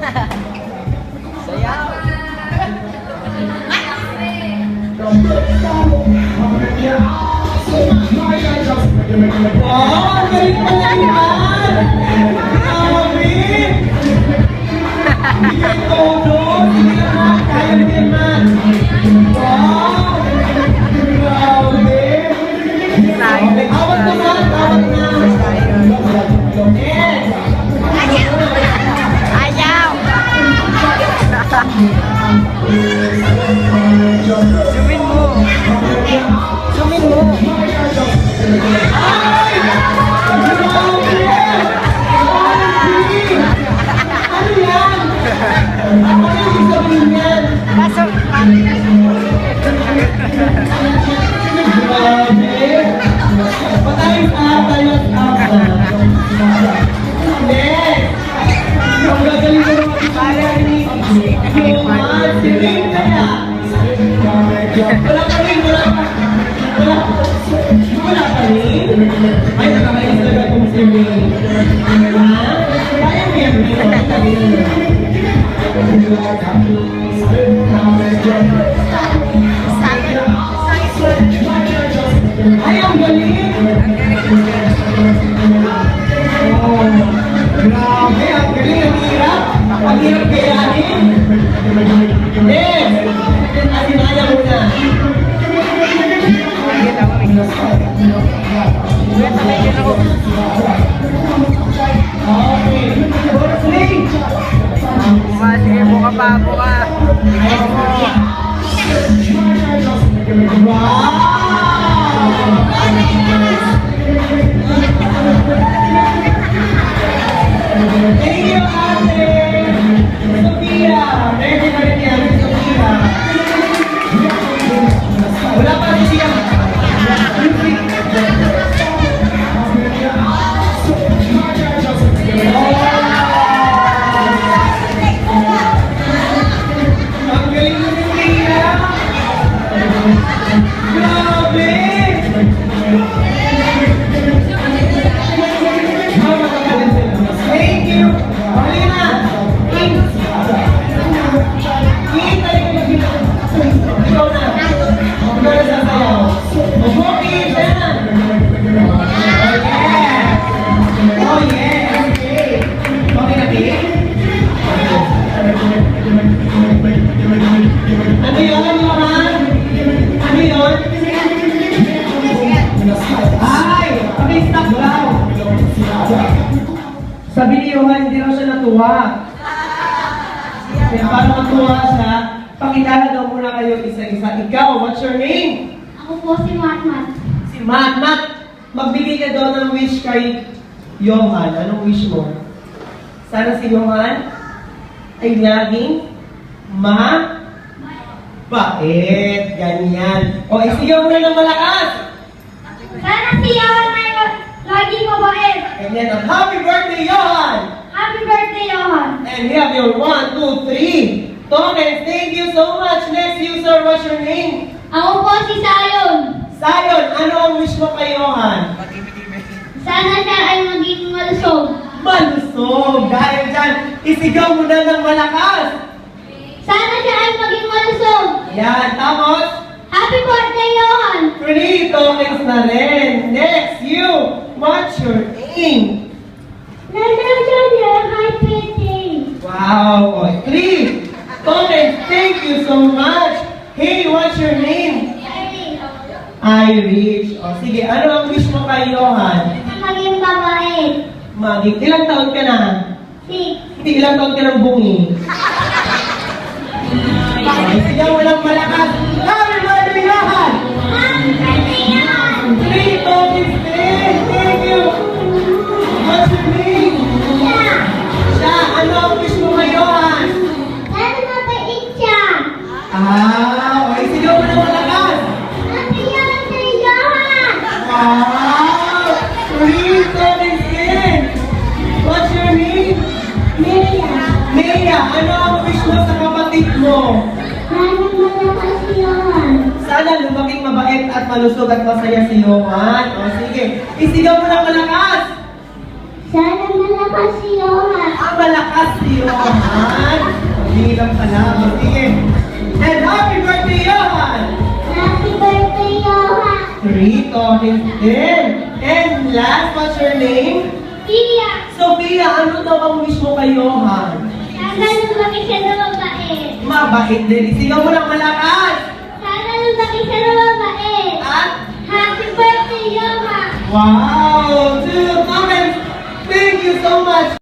Sayaw. Wow, galing pala yan! Grabe! Hindi kayo todo! Hindi naman! Kaya mo naman! Wow! Grabe! Awat naman! Awat na! Yes! Ayaw! Sumin mo! Sumin mo! Ay! Grabe! Ano yan? Ano yung sabihin yan? Kaso, Grabe! Patayos tayos Next! Ang gagaling ko naman kaya ni Yohan, si Ring kaya. Wala pa rin, wala pa. Wala pa rin. Ay, nakamalis talaga itong si Ring. Ha? Kaya mo yan, Ring. Wala pa rin. Ay, ang galing! Oh, grabe, ang galing, ang hirap. Ang hirap kayanin. Yes! Asinaya muna. Okay. Sling! sige, buka pa, buka. Wow! Thank you, Ate! Sophia! Ready na rin yan, Sophia! Wala pa rin siya! Ang galing mo rin niya! Grabe! Thank you! Marlena! Ikaw na! Ikaw na sasayaw! Opo, Ethan! Oh, yes! Okay! Okay na, Pete? Ano yun, Johan? Ano yun? Ay! Pag-stop daw! Sabi ni Johan, hindi raw siya natuwa. Kaya para matuwa siya, pakilala daw muna kayo isa-isa. Ikaw, what's your name? Ako po si Matmat. Si Matmat. Magbigay ka daw ng wish kay Johan. Anong wish mo? Sana si Johan ay laging bait. Ganyan. O, isigaw mo na ng malakas. Sana si Johan ay laging mabait. Ganyan. At happy birthday, Johan! Happy birthday, Johan! And we have your 1, 2, 3. Thomas, thank you so much. Next user, what's your name? Ako po si Sayon. Sayon, ano ang wish mo kay Johan? Sana siya ay maging malusog. Malusog! Dahil dyan, isigaw mo na ng malakas! Sana siya ay maging malusog. Yan, tapos, Happy birthday, Johan! 3 tokens na rin. Next, you, what's your name? Happy birthday! Wow! 3 tokens, thank you so much. Hey, what's your name? Irish. O, sige, ano ang wish mo kay Johan? Maging mabait. Ilang taon ka na? 6. Hindi, ilang taon ka ng bungi? Isigaw mo lang malakas. Happy birthday, Johan! Happy birthday, Johan! 3 tokens din. Thank you. What's your name? Yeah. Siya, ano ang wish mo kay Johan? Sana mabait siya. Okay, sigaw mo ng malakas. Happy birthday, Johan! Wow! 3 tokens din. What's your name? Maya. Maya, ano ang wish mo sa kapatid mo? Sana malakas si Johan. Sana lumaking mabait at malusog at masaya si Johan. O sige, isigaw mo ng malakas. Sana malakas si Johan. Malakas si Johan. Bilang ka lang. Sige. And happy birthday, Johan! Happy birthday, Johan. 3 talkings din. And last, what's your name? Tia, Sophia, ano daw ang wish mo kay Johan? sana lumaki siya na mabait. Mabait din. Isigaw mo lang malakas. Sana lumaki siya na mabait. At, Happy birthday, Johan. wow! 2 comments. Thank you so much.